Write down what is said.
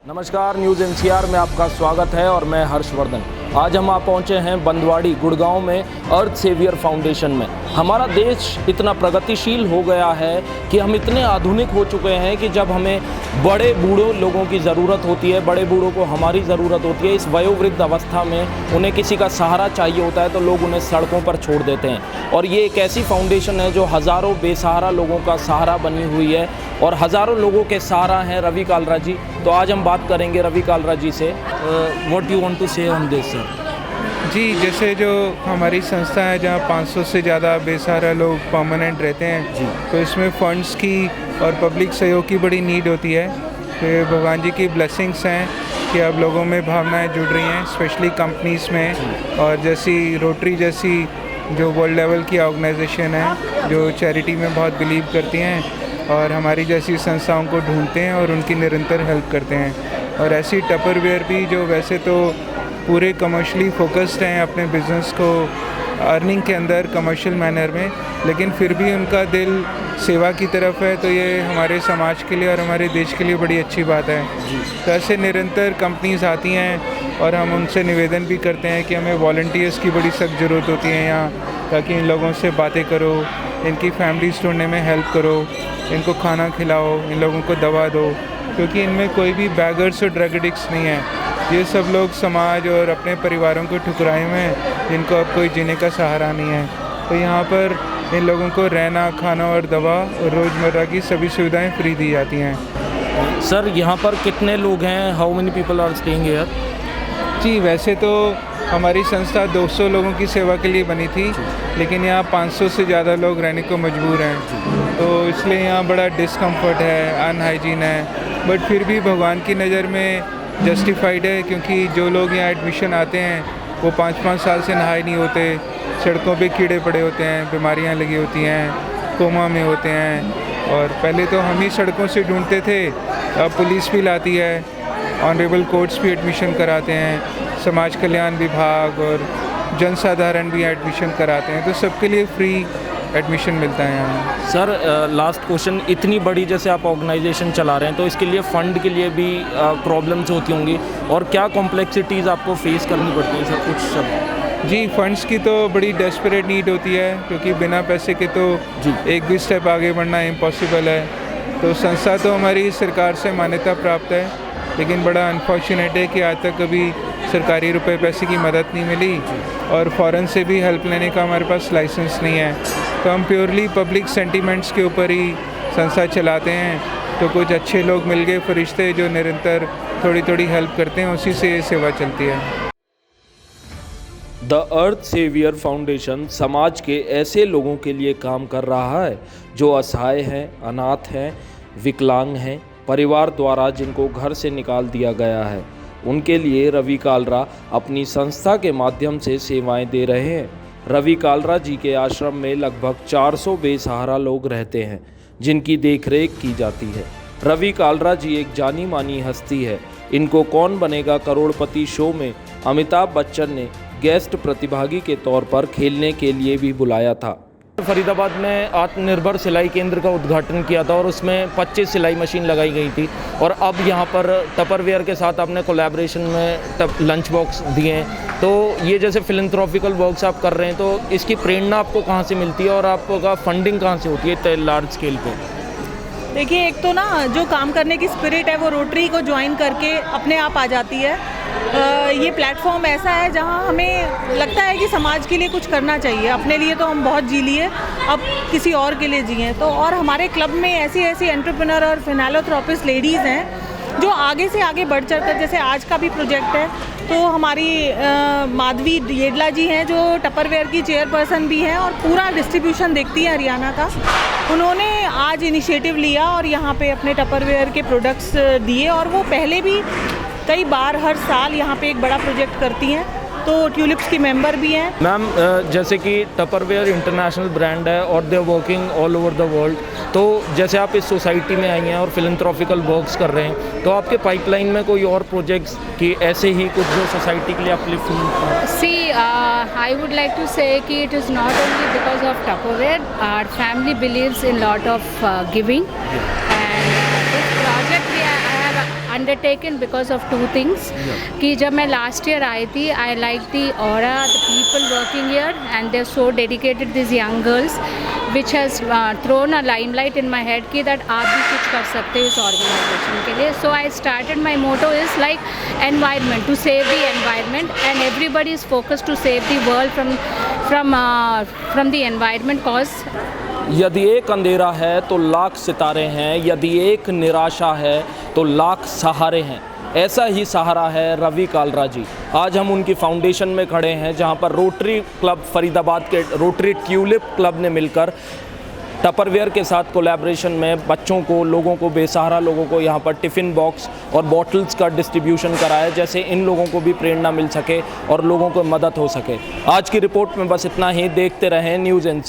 नमस्कार, news NCR में आपका स्वागत है और मैं हर्षवर्धन। आज हम पहुंचे हैं बंदवाड़ी गुड़गांव में अर्थ सेवियर फाउंडेशन में। हमारा देश इतना प्रगतिशील हो गया है कि हम इतने आधुनिक हो चुके हैं कि जब हमें बड़े बूढ़ों लोगों की ज़रूरत होती है, बड़े बूढ़ों को हमारी ज़रूरत होती है, इस वयोवृद्ध अवस्था में उन्हें किसी का सहारा चाहिए होता है तो लोग उन्हें सड़कों पर छोड़ देते हैं। और ये एक ऐसी फाउंडेशन है जो हज़ारों बेसहारा लोगों का सहारा बनी हुई है और हज़ारों लोगों के सहारा हैं रवि कालरा जी। तो आज हम बात करेंगे रवि कालरा जी से। व्हाट यू वांट टू से ऑन दिस सर? जी, जैसे जो हमारी संस्था है जहाँ 500 से ज़्यादा बेसहारा लोग परमानेंट रहते हैं जी, तो इसमें फ़ंड्स की और पब्लिक सहयोग की बड़ी नीड होती है। तो भगवान जी की ब्लेसिंग्स हैं कि अब लोगों में भावनाएं जुड़ रही हैं, स्पेशली कंपनीज़ में। और जैसी रोटरी जैसी जो वर्ल्ड लेवल की ऑर्गेनाइजेशन है जो चैरिटी में बहुत बिलीव करती हैं और हमारी जैसी संस्थाओं को ढूंढते हैं और उनकी निरंतर हेल्प करते हैं। और ऐसी टपरवेयर भी जो वैसे तो पूरे कमर्शियली फोकस्ड हैं अपने बिज़नेस को अर्निंग के अंदर कमर्शियल मैनर में, लेकिन फिर भी उनका दिल सेवा की तरफ है, तो ये हमारे समाज के लिए और हमारे देश के लिए बड़ी अच्छी बात है। तो ऐसे निरंतर कंपनीज आती हैं और हम उनसे निवेदन भी करते हैं कि हमें वॉलंटियर्स की बड़ी सख्त ज़रूरत होती है यहाँ, ताकि इन लोगों से बातें करो, इनकी फैमिलीज ढूंढने में हेल्प करो, इनको खाना खिलाओ, इन लोगों को दवा दो, क्योंकि इनमें कोई भी बैगर्स और ड्रग एडिक्ट्स नहीं है। ये सब लोग समाज और अपने परिवारों को ठुकराए हुए हैं जिनको अब कोई जीने का सहारा नहीं है। तो यहाँ पर इन लोगों को रहना, खाना और दवा और रोज़मर्रा की सभी सुविधाएं फ्री दी जाती हैं। सर यहाँ पर कितने लोग हैं? How many people are staying here? जी, वैसे तो हमारी संस्था 200 लोगों की सेवा के लिए बनी थी, लेकिन यहाँ 500 से ज़्यादा लोग रहने को मजबूर हैं, तो इसलिए यहाँ बड़ा डिस्कम्फर्ट है, अनहाइजीन है। बट फिर भी भगवान की नज़र में जस्टिफाइड है, क्योंकि जो लोग यहाँ एडमिशन आते हैं वो 5-5 साल से नहाए नहीं होते, सड़कों पे कीड़े पड़े होते हैं, बीमारियाँ लगी होती हैं, कोमा में होते हैं। और पहले तो हम ही सड़कों से ढूंढते थे, अब पुलिस भी लाती है, ऑनरेबल कोर्ट्स भी एडमिशन कराते हैं, समाज कल्याण विभाग और जनसाधारण भी एडमिशन कराते हैं, तो सबके लिए फ्री एडमिशन मिलता है यहाँ। सर लास्ट क्वेश्चन, इतनी बड़ी जैसे आप ऑर्गेनाइजेशन चला रहे हैं तो इसके लिए फ़ंड के लिए भी प्रॉब्लम्स होती होंगी, और क्या कॉम्प्लेक्सिटीज़ आपको फेस करनी पड़ती है सर? कुछ सब जी, फंड्स की तो बड़ी डेस्परेट नीड होती है, क्योंकि बिना पैसे के तो एक भी स्टेप आगे बढ़ना इम्पॉसिबल है। तो संस्था तो हमारी सरकार से मान्यता प्राप्त है, लेकिन बड़ा अनफॉर्चुनेट है कि आज तक कभी सरकारी रुपए पैसे की मदद नहीं मिली और फ़ॉरेन से भी हेल्प लेने का हमारे पास लाइसेंस नहीं है। तो हम प्योरली पब्लिक सेंटीमेंट्स के ऊपर ही संस्था चलाते हैं। तो कुछ अच्छे लोग मिल गए फरिश्ते जो निरंतर थोड़ी थोड़ी हेल्प करते हैं, उसी से ये सेवा चलती है। द अर्थ सेवियर फाउंडेशन समाज के ऐसे लोगों के लिए काम कर रहा है जो असहाय हैं, अनाथ हैं, विकलांग हैं, परिवार द्वारा जिनको घर से निकाल दिया गया है। उनके लिए रवि कालरा अपनी संस्था के माध्यम से सेवाएं दे रहे हैं। रवि कालरा जी के आश्रम में लगभग 400 बेसहारा लोग रहते हैं जिनकी देखरेख की जाती है। रवि कालरा जी एक जानी मानी हस्ती है। इनको कौन बनेगा करोड़पति शो में अमिताभ बच्चन ने गेस्ट प्रतिभागी के तौर पर खेलने के लिए भी बुलाया था। फरीदाबाद में आत्मनिर्भर सिलाई केंद्र का उद्घाटन किया था और उसमें 25 सिलाई मशीन लगाई गई थी, और अब यहाँ पर टपरवेयर के साथ आपने कोलैबोरेशन में लंच बॉक्स दिए हैं। तो ये जैसे फिलैंथ्रोपिकल वर्क्स आप कर रहे हैं, तो इसकी प्रेरणा आपको कहाँ से मिलती है और आपका फंडिंग कहाँ से होती है इतने लार्ज स्केल पे? देखिए, एक तो ना जो काम करने की स्पिरिट है वो रोटरी को ज्वाइन करके अपने आप आ जाती है। ये प्लेटफॉर्म ऐसा है जहां हमें लगता है कि समाज के लिए कुछ करना चाहिए। अपने लिए तो हम बहुत जी लिए, अब किसी और के लिए जिए। तो और हमारे क्लब में ऐसी ऐसी एंटरप्रेन्योर और फिनालोथेरेपिस्ट लेडीज़ हैं जो आगे से आगे बढ़ चढ़कर, जैसे आज का भी प्रोजेक्ट है, तो हमारी माधवी येडला जी हैं जो टपरवेयर की चेयरपर्सन भी हैं और पूरा डिस्ट्रीब्यूशन देखती है हरियाणा का। उन्होंने आज इनिशिएटिव लिया और यहाँ पे अपने टपरवेयर के प्रोडक्ट्स दिए, और वो पहले भी कई बार हर साल यहाँ पे एक बड़ा प्रोजेक्ट करती हैं, तो ट्यूलिप्स की मेंबर भी हैं। मैम, जैसे कि टपरवेयर इंटरनेशनल ब्रांड है और they are working all over the world, तो जैसे आप इस सोसाइटी में आई हैं और फिलैंथ्रोपिकल वर्क्स कर रहे हैं, तो आपके पाइपलाइन में कोई और प्रोजेक्ट्स की ऐसे ही कुछ जो सोसाइटी के लिए upliftment? See, I would like to say कि it is not only because of Tupperware. Our family believes in lot of giving, and this project I have undertaken because of 2 things कि जब मैं last year आई थी, I like the aura, the people working here and they are so dedicated, this young girls, which has thrown a limelight in my head कि that आप भी कुछ कर सकते हो इस ऑर्गेनाइजेशन के लिए. So I started, my motto is like environment, to save the environment, and everybody is focused to save the world from the environment cause. यदि एक अंधेरा है तो लाख सितारे हैं, यदि एक निराशा है तो लाख सहारे हैं. ऐसा ही सहारा है रवि कालरा जी. आज हम उनकी फाउंडेशन में खड़े हैं जहां पर रोटरी क्लब फरीदाबाद के रोटरी ट्यूलिप क्लब ने मिलकर टपरवेयर के साथ कोलैबोरेशन में बच्चों को, लोगों को, बेसहारा लोगों को यहाँ पर टिफ़िन बॉक्स और बॉटल्स का डिस्ट्रीब्यूशन कराया, जैसे इन लोगों को भी प्रेरणा मिल सके और लोगों को मदद हो सके. आज की रिपोर्ट में बस इतना ही. देखते रहें न्यूज़ NC.